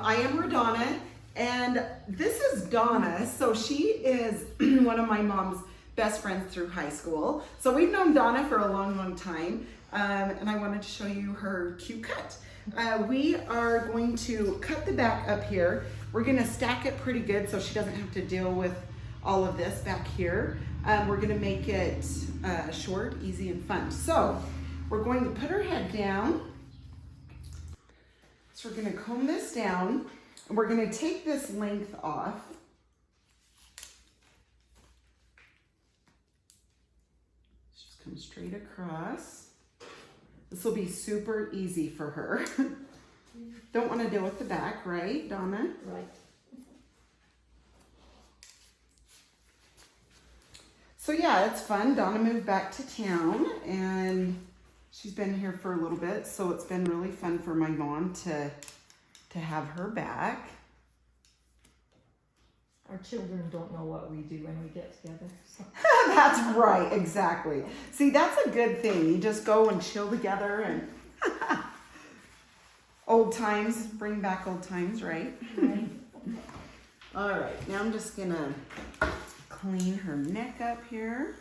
I am RaDona, and this is Donna. So she is one of my mom's best friends through high school. So we've known Donna for a long, long time, and I wanted to show you her cute cut. We are going to cut the back up here. We're gonna stack it pretty good so she doesn't have to deal with all of this back here. We're gonna make it short, easy, and fun. So we're going to put her head down. So we're gonna comb this down, and we're gonna take this length off. Just come straight across. This will be super easy for her. Don't want to deal with the back, right, Donna? Right. So yeah, it's fun. Donna moved back to town and she's been here for a little bit, so it's been really fun for my mom to have her back. Our children don't know what we do when we get together. So. That's right, exactly. See, that's a good thing. You just go and chill together and old times, bring back old times, right? Right. All right, now I'm just gonna clean her neck up here.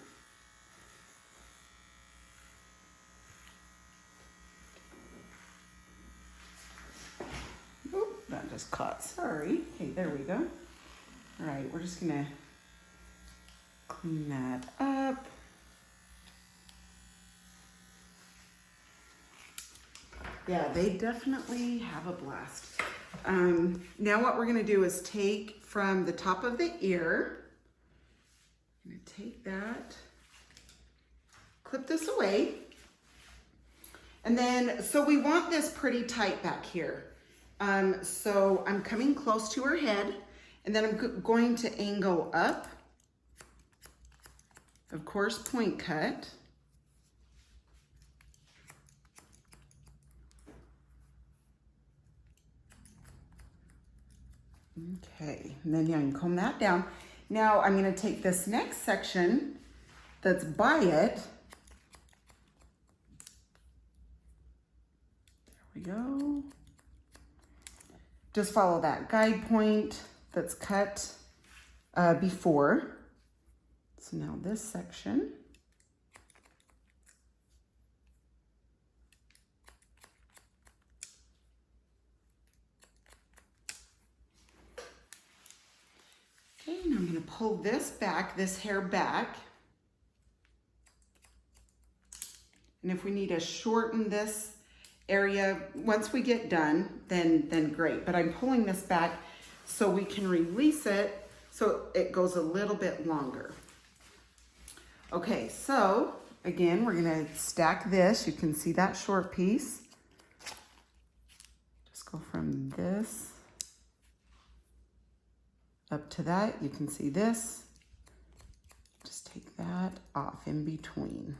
Oop, that just caught, sorry. Okay, there we go. All right, we're just gonna clean that up. Yeah, they definitely have a blast. Now what we're gonna do is take from the top of the ear, I'm gonna take that, clip this away, and then, so we want this pretty tight back here. So I'm coming close to her head, and then I'm going to angle up, of course, point cut. Okay, and then yeah, you can comb that down. Now I'm gonna take this next section that's by it. There we go. Just follow that guide point that's cut before. So now this section. Okay, now I'm gonna pull this back, this hair back. And if we need to shorten this area, once we get done, then great. But I'm pulling this back so we can release it so it goes a little bit longer. Okay, so again, we're gonna stack this. You can see that short piece. Just go from this up to that. You can see this. Just take that off in between.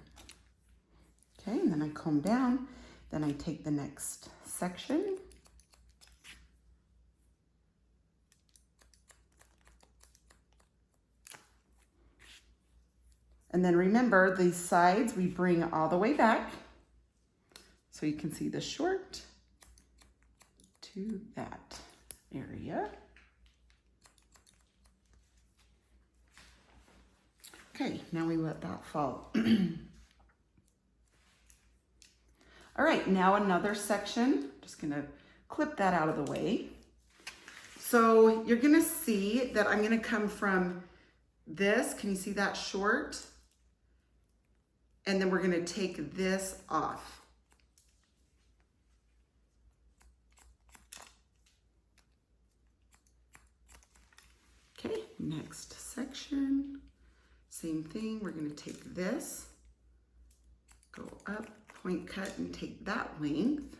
Okay, and then I comb down. Then I take the next section. And then remember, these sides we bring all the way back. So you can see the short to that area. Okay, now we let that fall. All right, now another section. Just gonna clip that out of the way. So you're gonna see that I'm gonna come from this, can you see that short? And then we're gonna take this off. Okay, next section. Same thing, we're gonna take this, go up, point cut, and take that length.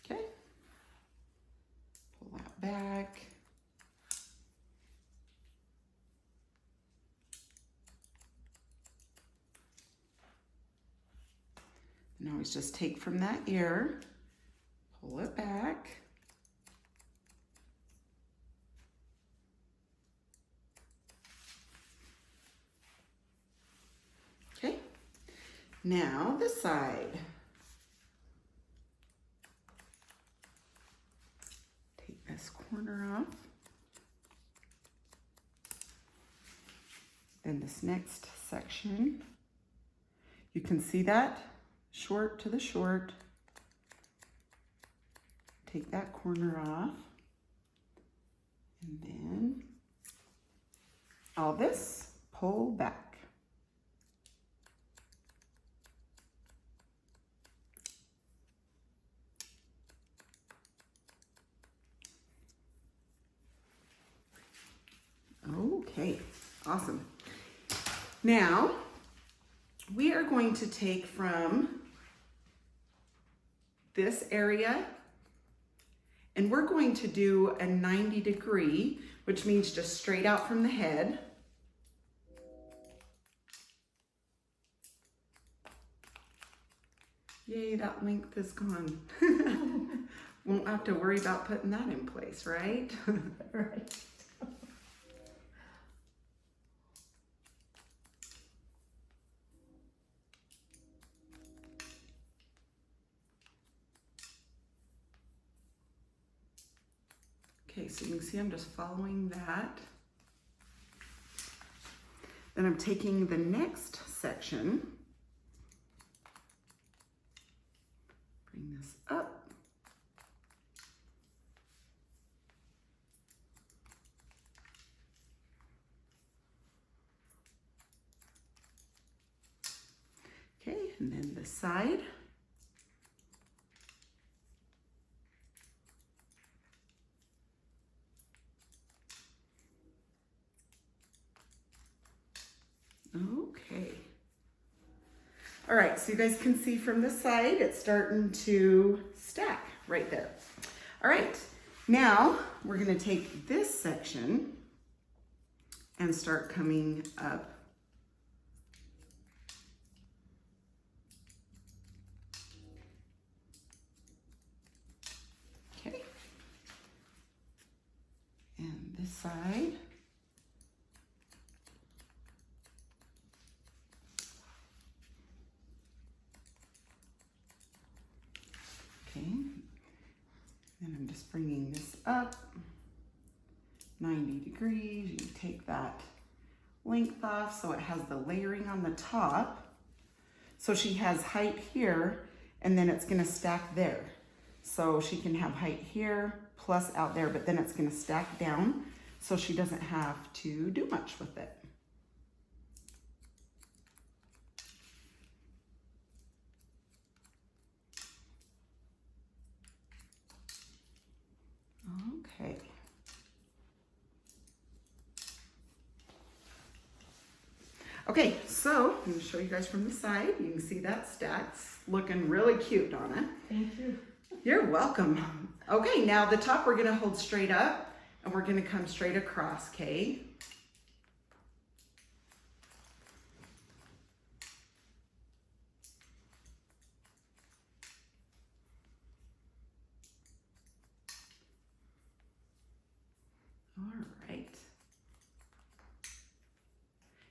Okay, pull that back. And always just take from that ear, pull it back. Okay, Now this side. Take this corner off. Then this next section, you can see that short to the short. Take that corner off. And then all this, pull back. Okay, awesome. Now, we are going to take from this area and we're going to do a 90-degree, which means just straight out from the head. Yay, that length is gone. Won't have to worry about putting that in place, right? Right. Okay, so you can see I'm just following that. Then I'm taking the next section, bring this up. Okay, and then this side. Okay. All right, so you guys can see from this side, it's starting to stack right there. All right, now we're gonna take this section and start coming up. Okay. And this side. Okay, and I'm just bringing this up 90 degrees. You take that length off so it has the layering on the top. So she has height here and then it's gonna stack there. So she can have height here plus out there, but then it's gonna stack down so she doesn't have to do much with it. Okay. Okay, so I'm gonna show you guys from the side. You can see that stack's looking really cute, Donna. Thank you. You're welcome. Okay, now the top we're gonna hold straight up and we're gonna come straight across, okay? All right.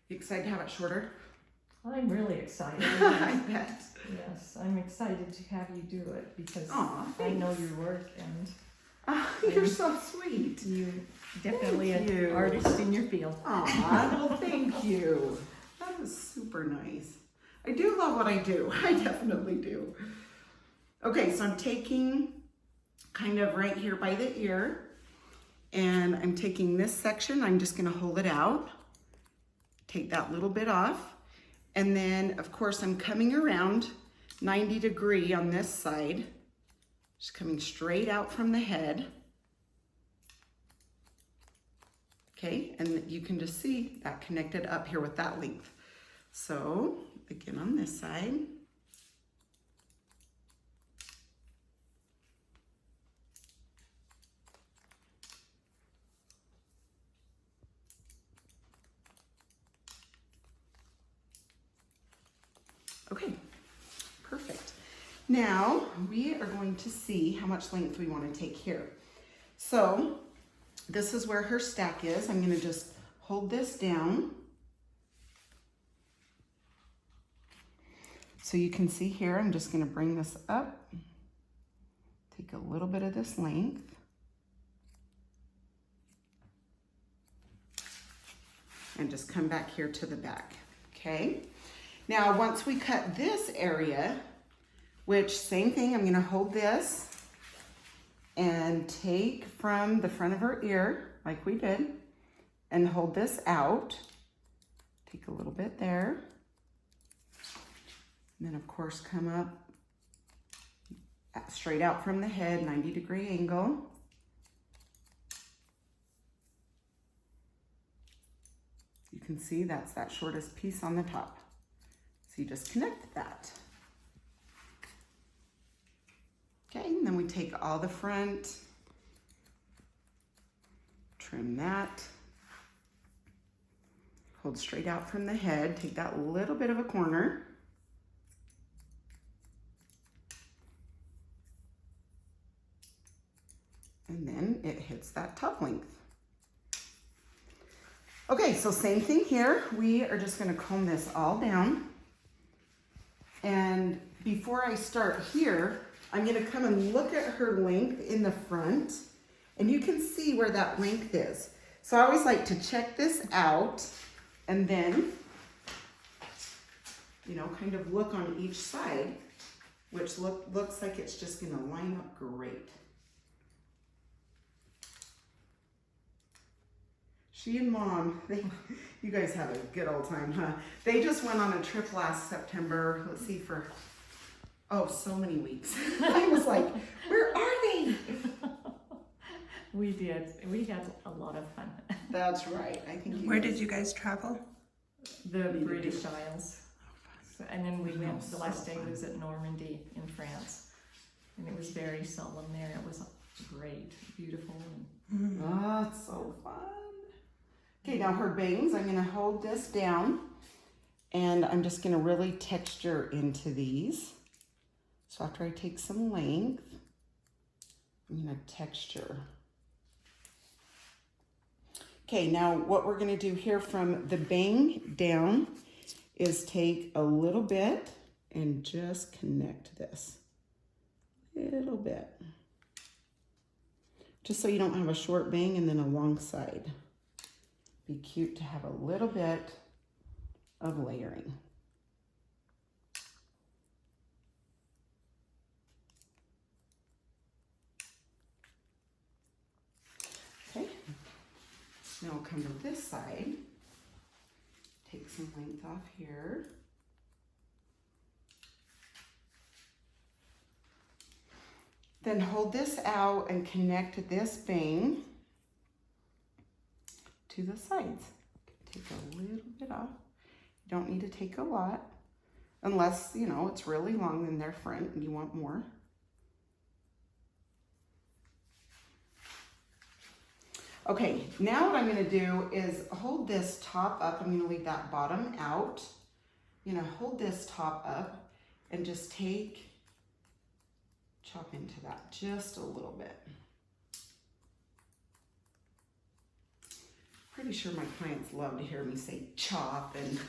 You excited to have it shorter? I'm really excited. I bet. Yes, I'm excited to have you do it because Aw, I know thanks. your work and Oh, you're so sweet. you're definitely Thank an you. artist in your field. Aw, well, thank you. That was super nice. I do love what I do. I definitely do. Okay, so I'm taking kind of right here by the ear, and I'm taking this section. I'm just gonna hold it out, take that little bit off, and then of course I'm coming around 90 degree on this side, just coming straight out from the head. Okay, and you can just see that connected up here with that length. So again on this side. Okay, perfect. Now we are going to see how much length we want to take here. So this is where her stack is. I'm going to just hold this down. So you can see here, I'm just gonna bring this up, take a little bit of this length. And just come back here to the back, okay? Now, once we cut this area, which same thing, I'm gonna hold this and take from the front of her ear, like we did, and hold this out. Take a little bit there. And then of course come up straight out from the head, 90-degree angle. You can see that's that shortest piece on the top. So you just connect that. Okay, and then we take all the front, trim that, hold straight out from the head, take that little bit of a corner. And then it hits that top length. Okay, so same thing here. We are just gonna comb this all down. And before I start here, I'm gonna come and look at her length in the front, and you can see where that length is. So I always like to check this out and then, you know, kind of look on each side, which looks like it's just gonna line up great. She and Mom, you guys have a good old time, huh? They just went on a trip last September, let's see, for, so many weeks. I was like, where are they? We did. We had a lot of fun. That's right. I think. Where did you guys travel? The British Isles. So, and then we went, the last day was at Normandy in France. And it was very solemn there. It was great, beautiful. And Oh, it's so fun. Okay, now her bangs, I'm gonna hold this down and I'm just gonna really texture into these. So after I take some length, I'm gonna texture. Okay, now what we're gonna do here from the bang down is take a little bit and just connect this. Little bit. Just so you don't have a short bang and then a long side. Be cute to have a little bit of layering. Okay, now we'll come to this side. Take some length off here. Then hold this out and connect this bang to the sides. Take a little bit off. You don't need to take a lot unless, you know, it's really long in their front and you want more. Okay, now what I'm gonna do is hold this top up. I'm gonna leave that bottom out. I'm gonna hold this top up and just chop into that just a little bit. Pretty sure my clients love to hear me say chop, and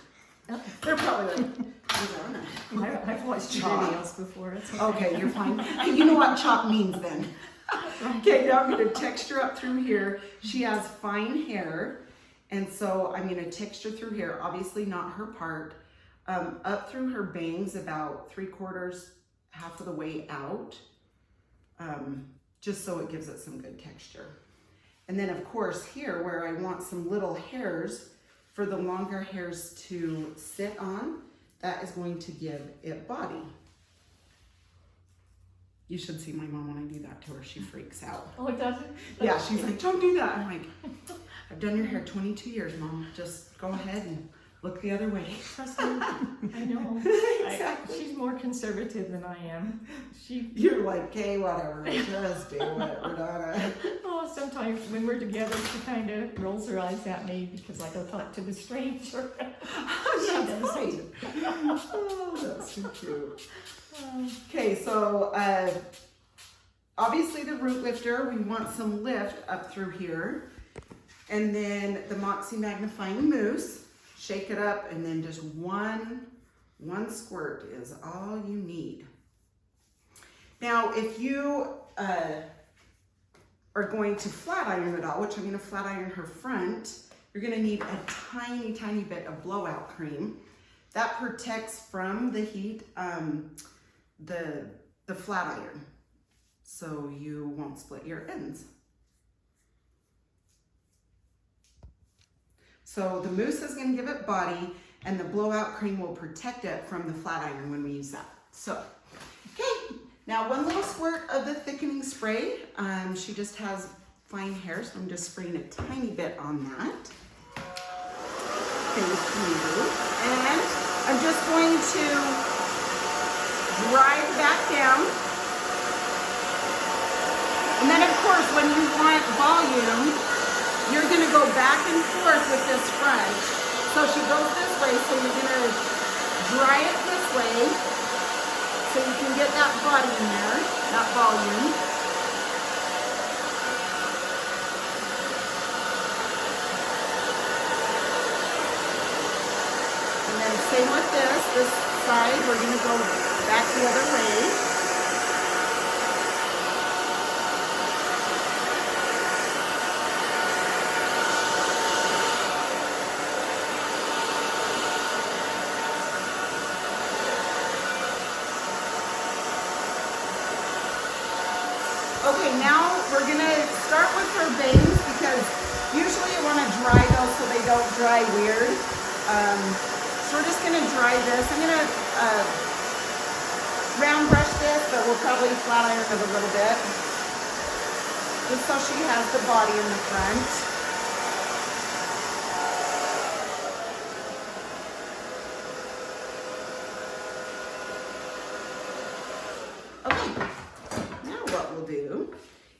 they're probably like, I've watched your Chop. videos before. It's okay, you're fine. You know what chop means then. Okay, now I'm gonna texture up through here. She has fine hair, and so I'm gonna texture through here, obviously not her part, up through her bangs about 3/4, half of the way out, just so it gives it some good texture. And then of course here where I want some little hairs for the longer hairs to sit on, that is going to give it body. You should see my mom when I do that to her. She freaks out. Oh, it doesn't? Yeah, she's like, don't do that. I'm like, I've done your hair 22 years, Mom. Just go ahead and look the other way. Trust me, I know. Exactly. She's more conservative than I am. You're like, okay, whatever, just do it, RaDona. Oh, sometimes when we're together, she kind of rolls her eyes at me because I go talk to the stranger. That's right. Oh, that's so cute. Okay, so obviously the root lifter, we want some lift up through here. And then the Moxie Magnifying Mousse, shake it up, and then just one 1 squirt is all you need. Now, if you are going to flat iron it all, which I'm going to flat iron her front, you're going to need a tiny, tiny bit of blowout cream. That protects from the heat the flat iron, so you won't split your ends. So the mousse is going to give it body, and the blowout cream will protect it from the flat iron when we use that. So, okay, now 1 little squirt of the thickening spray. She just has fine hair, so I'm just spraying a tiny bit on that. Thank you. And I'm just going to dry it back down. And then of course, when you want volume, you're gonna go back and forth with this front. So she goes this way, so you're gonna dry it this way, so you can get that body in there, that volume. And then same with this side, we're gonna go back the other way. Okay, now we're gonna start with her bangs because usually you wanna dry those so they don't dry weird. So we're just gonna dry this. I'm gonna round brush this, but we'll probably flat iron it a little bit. Just so she has the body in the front.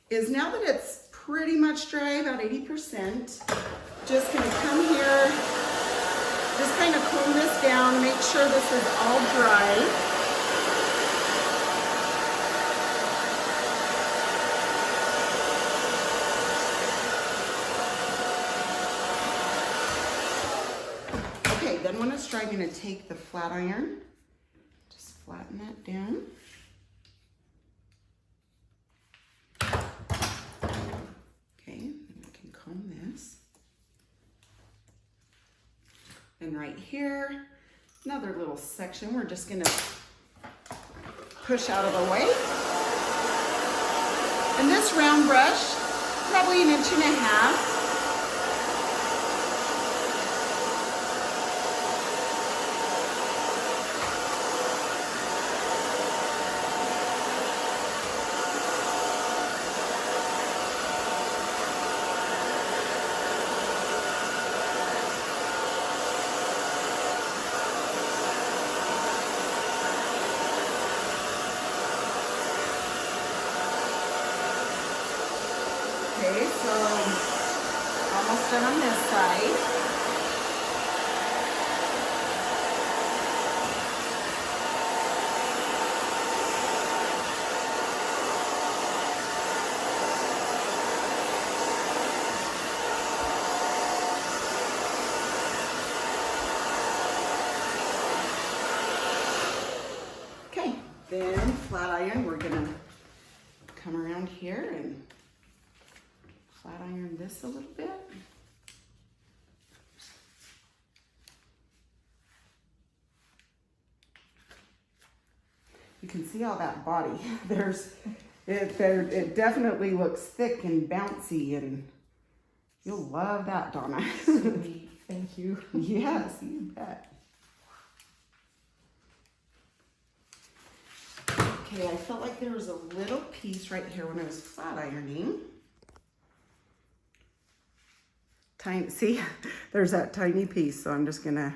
Is now that it's pretty much dry, about 80%, just gonna come here, just kind of comb this down, make sure this is all dry. Okay, then when it's dry, I'm gonna take the flat iron, just flatten that down. And right here, another little section we're just gonna push out of the way. And this round brush, probably 1.5 inches. Okay, so almost done on this side. Okay, then flat iron, we're gonna come around here and flat iron this a little bit. You can see all that body. It definitely looks thick and bouncy, and you'll love that, Donna. Sweet. Thank you. Yes, you bet. Okay, I felt like there was a little piece right here when I was flat ironing. Tiny, see, there's that tiny piece, so I'm just gonna,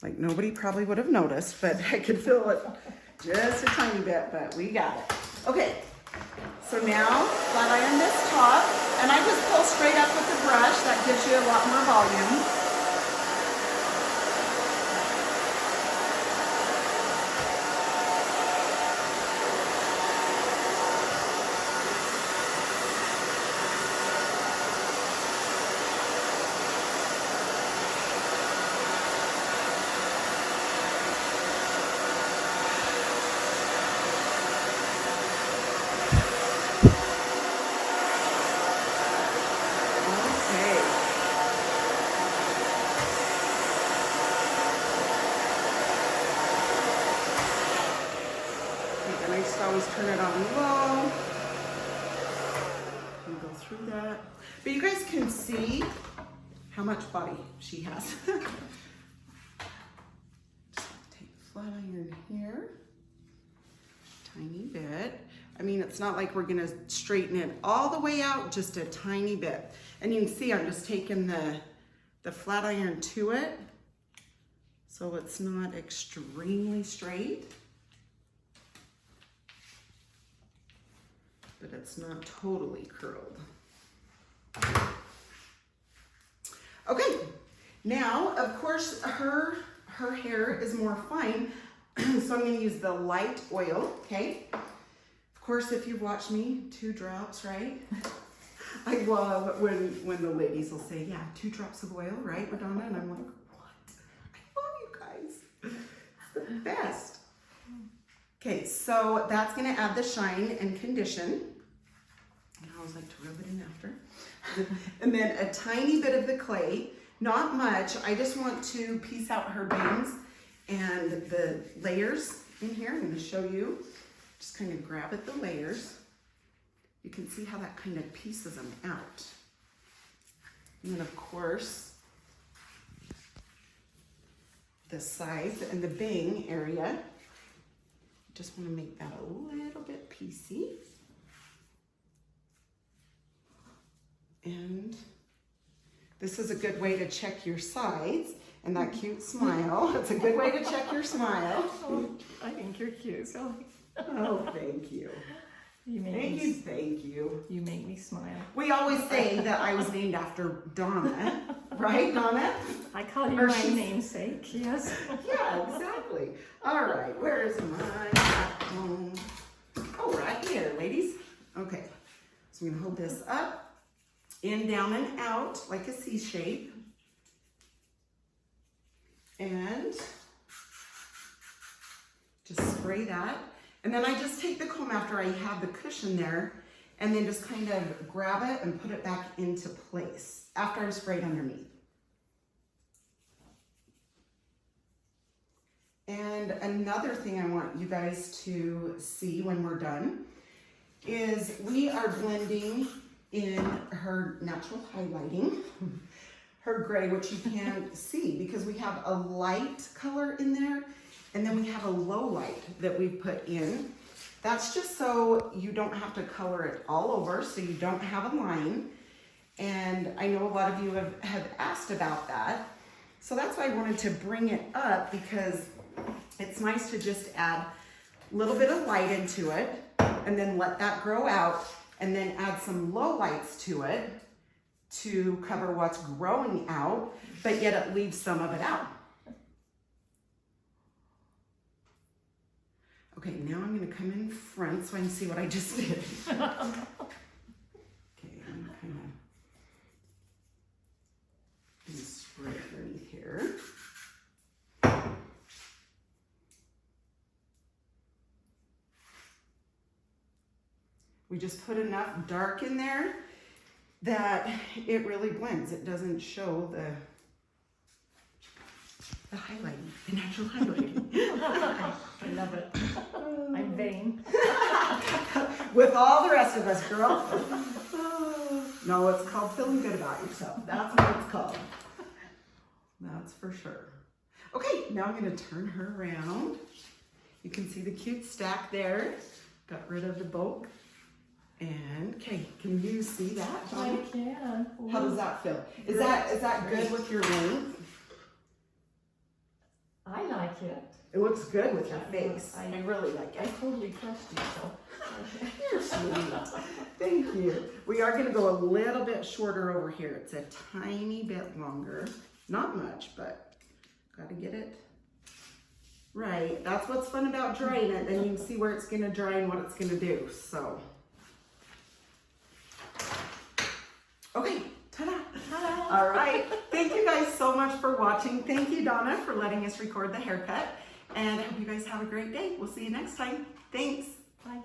like, nobody probably would have noticed, but I could feel it just a tiny bit, but we got it. Okay, so now flat iron this top, and I just pull straight up with the brush. That gives you a lot more volume. And I just always turn it on low. And go through that. But you guys can see how much body she has. Just take the flat iron here. Tiny bit. I mean, it's not like we're gonna straighten it all the way out, just a tiny bit. And you can see I'm just taking the flat iron to it, so it's not extremely straight, but it's not totally curled. Okay, now, of course, her hair is more fine, so I'm gonna use the light oil, okay? Of course, if you've watched me, 2 drops, right? I love when the ladies will say, yeah, 2 drops of oil, right, RaDona? And I'm like, what? I love you guys. It's the best. Okay, so that's gonna add the shine and condition. And I always like to rub it in after. And then a tiny bit of the clay, not much. I just want to piece out her bangs and the layers in here. I'm gonna show you. Just kind of grab at the layers. You can see how that kind of pieces them out. And then of course, the sides and the bang area. Just want to make that a little bit piecey. And this is a good way to check your sides and that cute smile. It's a good way to check your smile. Oh, I think you're cute, so. Oh, thank you. Thank you. You make me smile. We always say that I was named after Donna, right, Donna? I call you my namesake, yes. Yeah, exactly. All right, where is my phone? Oh, right here, ladies. Okay, so I'm gonna hold this up, in, down, and out, like a C shape. And just spray that. And then I just take the comb after I have the cushion there and then just kind of grab it and put it back into place after I've sprayed underneath. And another thing I want you guys to see when we're done is we are blending in her natural highlighting, her gray, which you can't see because we have a light color in there. And then we have a low light that we put in. That's just so you don't have to color it all over, so you don't have a line. And I know a lot of you have asked about that. So that's why I wanted to bring it up, because it's nice to just add a little bit of light into it and then let that grow out and then add some low lights to it to cover what's growing out, but yet it leaves some of it out. Okay, now I'm gonna come in front so I can see what I just did. Okay, I'm kind of spray underneath here. We just put enough dark in there that it really blends. It doesn't show the highlighting, the natural highlighting. I love it. I'm vain. With all the rest of us, girl. No, it's called feeling good about yourself. That's what it's called. That's for sure. Okay, now I'm gonna turn her around. You can see the cute stack there. Got rid of the bulk. And, okay, can you see that? I can. How does that feel? Is that good with your length? I like it. It looks good with your face. I really like it. I totally trust you, so. You're sweet. Thank you. We are going to go a little bit shorter over here. It's a tiny bit longer. Not much, but got to get it right. That's what's fun about drying it. Then you can see where it's going to dry and what it's going to do. So, okay. Ta-da. Ta-da. All right. Thank you guys so much for watching. Thank you, Donna, for letting us record the haircut. And I hope you guys have a great day. We'll see you next time. Thanks. Bye.